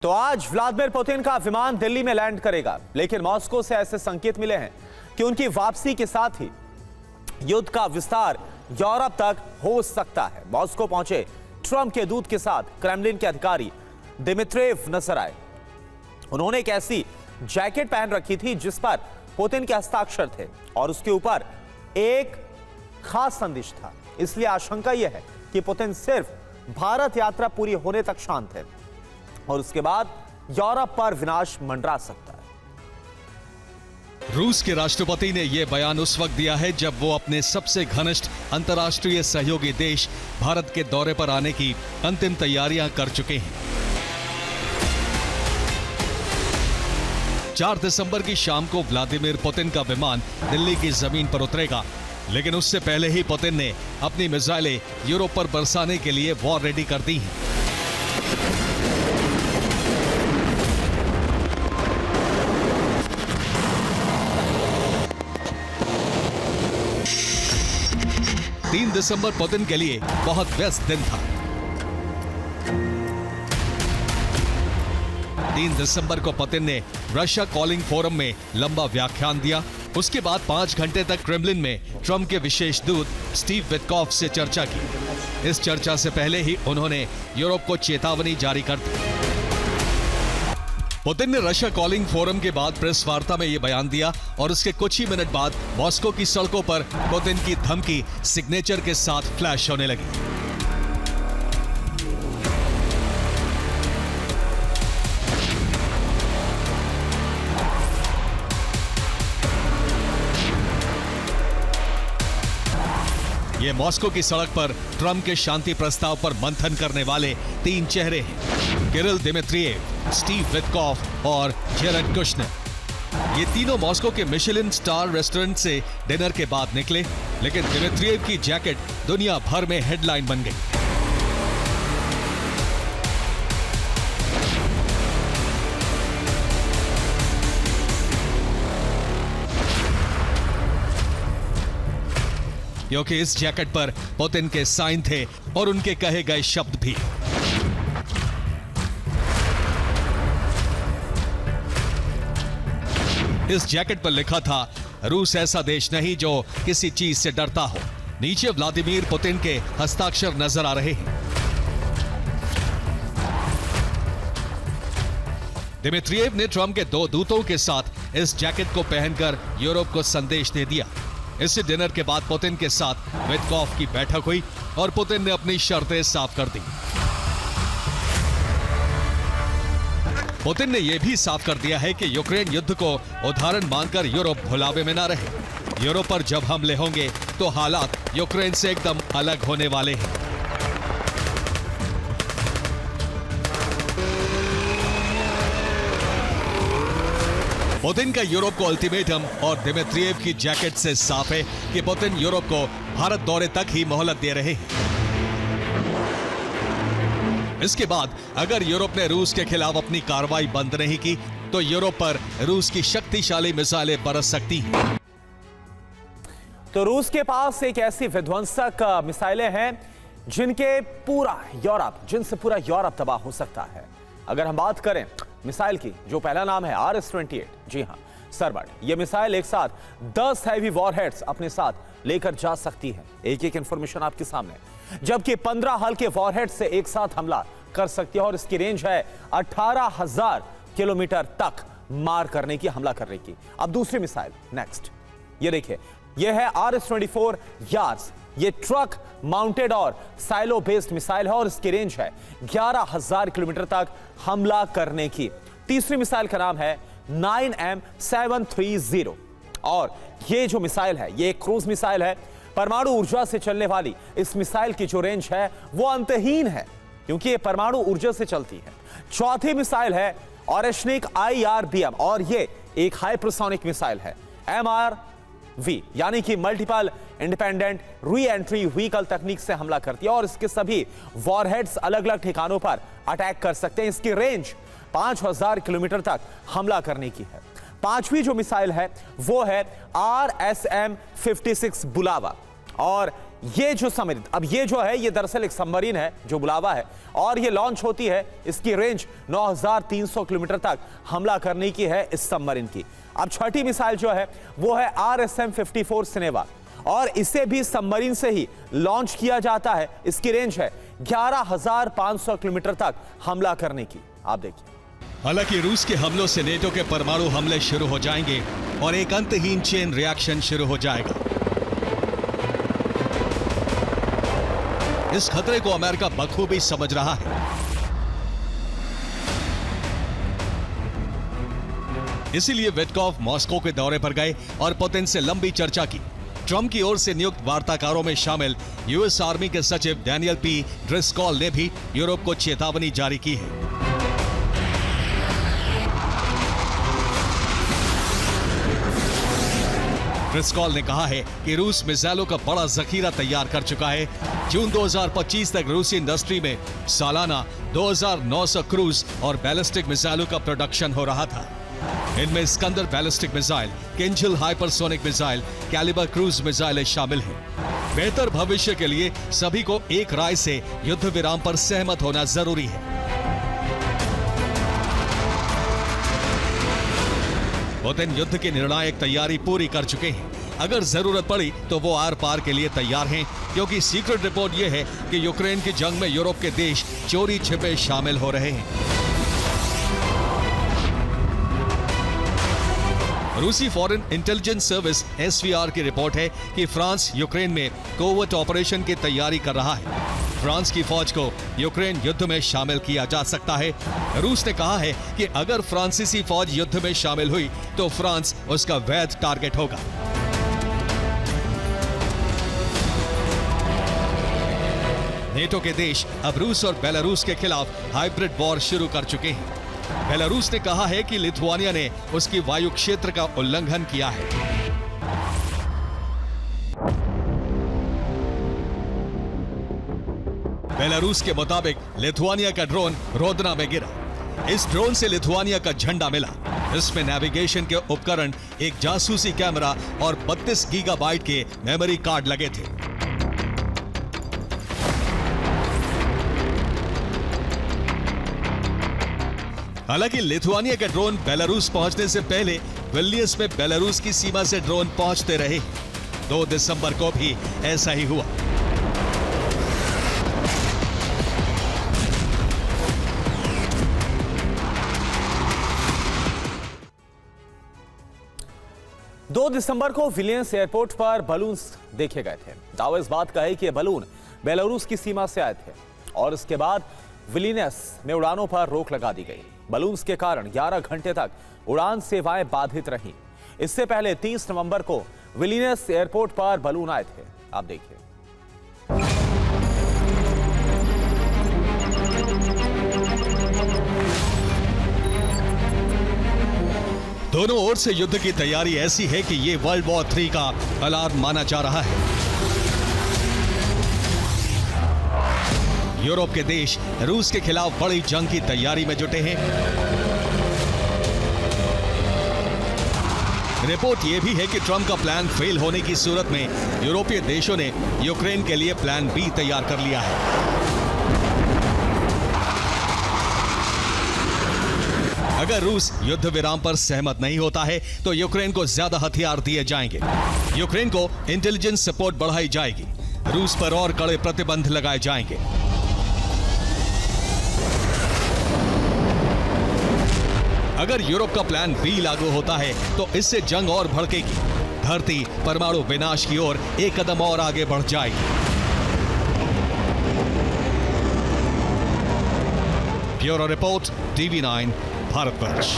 तो आज Vladimir Putin का विमान दिल्ली में लैंड करेगा, लेकिन मॉस्को से ऐसे संकेत मिले हैं कि उनकी वापसी के साथ ही युद्ध का विस्तार यूरोप तक हो सकता है। मॉस्को पहुंचे ट्रंप के दूत के साथ क्रेमलिन के अधिकारी दिमित्रियव नजर आए। उन्होंने एक ऐसी जैकेट पहन रखी थी जिस पर पुतिन के हस्ताक्षर थे और उसके ऊपर एक खास संदेश था। इसलिए आशंका यह है कि पुतिन सिर्फ भारत यात्रा पूरी होने तक शांत है और उसके बाद यूरोप पर विनाश मंडरा सकता है। रूस के राष्ट्रपति ने यह बयान उस वक्त दिया है जब वो अपने सबसे घनिष्ठ अंतर्राष्ट्रीय सहयोगी देश भारत के दौरे पर आने की अंतिम तैयारियां कर चुके हैं। 4 दिसंबर की शाम को व्लादिमीर पुतिन का विमान दिल्ली की जमीन पर उतरेगा, लेकिन उससे पहले ही पुतिन ने अपनी मिसाइलें यूरोप पर बरसाने के लिए वॉर रेडी कर दी हैं। तीन दिसंबर पुतिन के लिए बहुत व्यस्त दिन था। 3 दिसंबर को पुतिन ने रशिया कॉलिंग फोरम में लंबा व्याख्यान दिया। उसके बाद 5 घंटे तक क्रेमलिन में ट्रंप के विशेष दूत स्टीव विटकॉफ से चर्चा की। इस चर्चा से पहले ही उन्होंने यूरोप को चेतावनी जारी कर दी। पुतिन ने रशिया कॉलिंग फोरम के बाद प्रेस वार्ता में यह बयान दिया और उसके कुछ ही मिनट बाद मॉस्को की सड़कों पर पुतिन की धमकी सिग्नेचर के साथ फ्लैश होने लगी। ये मॉस्को की सड़क पर ट्रंप के शांति प्रस्ताव पर मंथन करने वाले 3 चेहरे हैं, किरिल दिमित्रियव, स्टीव विटकॉफ और जेरेड कुशनर। ये तीनों मॉस्को के मिशेलिन स्टार रेस्टोरेंट से डिनर के बाद निकले, लेकिन दिमित्रियव की जैकेट दुनिया भर में हेडलाइन बन गई। क्योंकि इस जैकेट पर पुतिन के साइन थे और उनके कहे गए शब्द भी। इस जैकेट पर लिखा था, रूस ऐसा देश नहीं जो किसी चीज से डरता हो। नीचे व्लादिमीर पुतिन के हस्ताक्षर नजर आ रहे हैं। दिमित्रियव ने ट्रंप के 2 दूतों के साथ इस जैकेट को पहनकर यूरोप को संदेश दे दिया। इस डिनर के बाद पुतिन के साथ विटकॉफ की बैठक हुई और पुतिन ने अपनी शर्तें साफ कर दी। पुतिन ने यह भी साफ कर दिया है कि यूक्रेन युद्ध को उदाहरण मानकर यूरोप भुलावे में ना रहे। यूरोप पर जब हमले होंगे तो हालात यूक्रेन से एकदम अलग होने वाले हैं। पुतिन का यूरोप को अल्टीमेटम और दिमित्रियव की जैकेट से साफ है कि पुतिन यूरोप को भारत दौरे तक ही मोहलत दे रहे हैं। इसके बाद अगर यूरोप ने रूस के खिलाफ अपनी कार्रवाई बंद नहीं की तो यूरोप पर रूस की शक्तिशाली मिसाइलें बरस सकती हैं। तो रूस के पास एक ऐसी विध्वंसक मिसाइलें हैं जिनसे पूरा यूरोप तबाह हो सकता है। अगर हम बात करें मिसाइल की, जो पहला नाम है RS-28, जी हां, सरबट। यह मिसाइल एक साथ 10 हैवी वॉरहेड्स अपने साथ लेकर जा सकती है। एक इंफॉर्मेशन आपके सामने, जबकि 15 हल्के वॉरहेड्स से एक साथ हमला कर सकती है और इसकी रेंज है 18,000 किलोमीटर तक मार करने की, हमला करने की। अब दूसरी मिसाइल नेक्स्ट, ये देखिए, यह है RS-24 यार्स। ये ट्रक माउंटेड और साइलो बेस्ड मिसाइल है और इसकी रेंज है 11,000 किलोमीटर तक हमला करने की। तीसरी मिसाइल का नाम है 9M730 और ये जो मिसाइल है ये एक क्रूज मिसाइल है। परमाणु ऊर्जा से चलने वाली इस मिसाइल की जो रेंज है वो अंतहीन है, क्योंकि ये परमाणु ऊर्जा से चलती है। चौथी मिसाइल है ऑरेशनिक IRBM और ये एक हाइपरसोनिक मिसाइल है, MRV, यानी कि multiple independent re entry vehicle तकनीक से हमला करती है और इसके सभी वॉरहेड्स अलग अलग ठिकानों पर अटैक कर सकते हैं। इसकी रेंज 5,000 किलोमीटर तक हमला करने की है। पांचवी जो मिसाइल है वो है RSM-56 बुलावा और ये जो सबमरीन, अब ये जो है ये दरअसल एक सबमरीन है जो बुलावा है और ये लॉन्च होती है। इसकी रेंज 9300 किलोमीटर तक हमला करने की है इस सबमरीन की। अब छठी मिसाइल जो है वो है RSM-54 सिनेवा और इसे भी सबमरीन से ही लॉन्च किया जाता है। इसकी रेंज है 11500 किलोमीटर तक हमला करने की। आप देखिए, हालांकि रूस के हमलों से नेटो के परमाणु हमले शुरू हो जाएंगे और एक अंतहीन चेन रिएक्शन शुरू हो जाएगा। इस खतरे को अमेरिका बखूबी समझ रहा है। इसीलिए विटकॉफ मॉस्को के दौरे पर गए और पुतिन से लंबी चर्चा की। ट्रंप की ओर से नियुक्त वार्ताकारों में शामिल यूएस आर्मी के सचिव डैनियल पी ड्रिस्कॉल ने भी यूरोप को चेतावनी जारी की है। ड्रिस्कॉल ने कहा है कि रूस मिसाइलों का बड़ा जखीरा तैयार कर चुका है। जून 2025 तक रूसी इंडस्ट्री में सालाना 2900 क्रूज और बैलिस्टिक मिसाइलों का प्रोडक्शन हो रहा था। इनमें Iskander ballistic missile, Kinzhal hypersonic missile, Kalibr cruise मिसाइलें शामिल हैं। बेहतर भविष्य के लिए सभी को एक राय से युद्ध विराम पर सहमत होना जरूरी है। पुतिन युद्ध की निर्णायक तैयारी पूरी कर चुके हैं। अगर जरूरत पड़ी तो वो आर पार के लिए तैयार हैं, क्योंकि सीक्रेट रिपोर्ट यह है कि यूक्रेन की जंग में यूरोप के देश चोरी छिपे शामिल हो रहे हैं। रूसी फॉरेन इंटेलिजेंस सर्विस SVR की रिपोर्ट है कि फ्रांस यूक्रेन में कोवर्ट ऑपरेशन की तैयारी कर रहा है। फ्रांस की फौज को यूक्रेन युद्ध में शामिल किया जा सकता है। रूस ने कहा है कि अगर फ्रांसीसी फौज युद्ध में शामिल हुई तो फ्रांस उसका वैध टारगेट होगा। नेटो के देश अब रूस और बेलारूस के खिलाफ हाइब्रिड वॉर शुरू कर चुके हैं। बेलारूस ने कहा है कि लिथुआनिया ने उसकी वायु क्षेत्र का उल्लंघन किया है। बेलारूस के मुताबिक लिथुआनिया का ड्रोन रोदना में गिरा। इस ड्रोन से लिथुआनिया का झंडा मिला। इसमें नेविगेशन के उपकरण, एक जासूसी कैमरा और 32 गीगाबाइट के मेमोरी कार्ड लगे थे। हालांकि लिथुआनिया के ड्रोन बेलारूस पहुंचने से पहले विल्नियस में बेलारूस की सीमा से ड्रोन पहुंचते रहे। 2 दिसंबर को भी ऐसा ही हुआ। दो दिसंबर को विलियंस एयरपोर्ट पर बलून्स देखे गए थे। दावा इस बात का है कि ये बलून बेलारूस की सीमा से आए थे और इसके बाद विलियंस में उड़ानों पर रोक लगा दी गई। बलून्स के कारण 11 घंटे तक उड़ान सेवाएं बाधित रहीं। इससे पहले 30 नवंबर को विलियंस एयरपोर्ट पर बलून आए थे। आप देखिए, दोनों ओर से युद्ध की तैयारी ऐसी है कि ये वर्ल्ड वॉर 3 का अलार्म माना जा रहा है। यूरोप के देश रूस के खिलाफ बड़ी जंग की तैयारी में जुटे हैं। रिपोर्ट यह भी है कि ट्रंप का प्लान फेल होने की सूरत में यूरोपीय देशों ने यूक्रेन के लिए प्लान बी तैयार कर लिया है। अगर रूस युद्ध विराम पर सहमत नहीं होता है तो यूक्रेन को ज्यादा हथियार दिए जाएंगे। यूक्रेन को इंटेलिजेंस सपोर्ट बढ़ाई जाएगी। रूस पर और कड़े प्रतिबंध लगाए जाएंगे। अगर यूरोप का प्लान बी लागू होता है तो इससे जंग और भड़केगी। धरती परमाणु विनाश की ओर एक कदम और आगे बढ़ जाएगी। Bureau report, TV9 Bharatvarsh.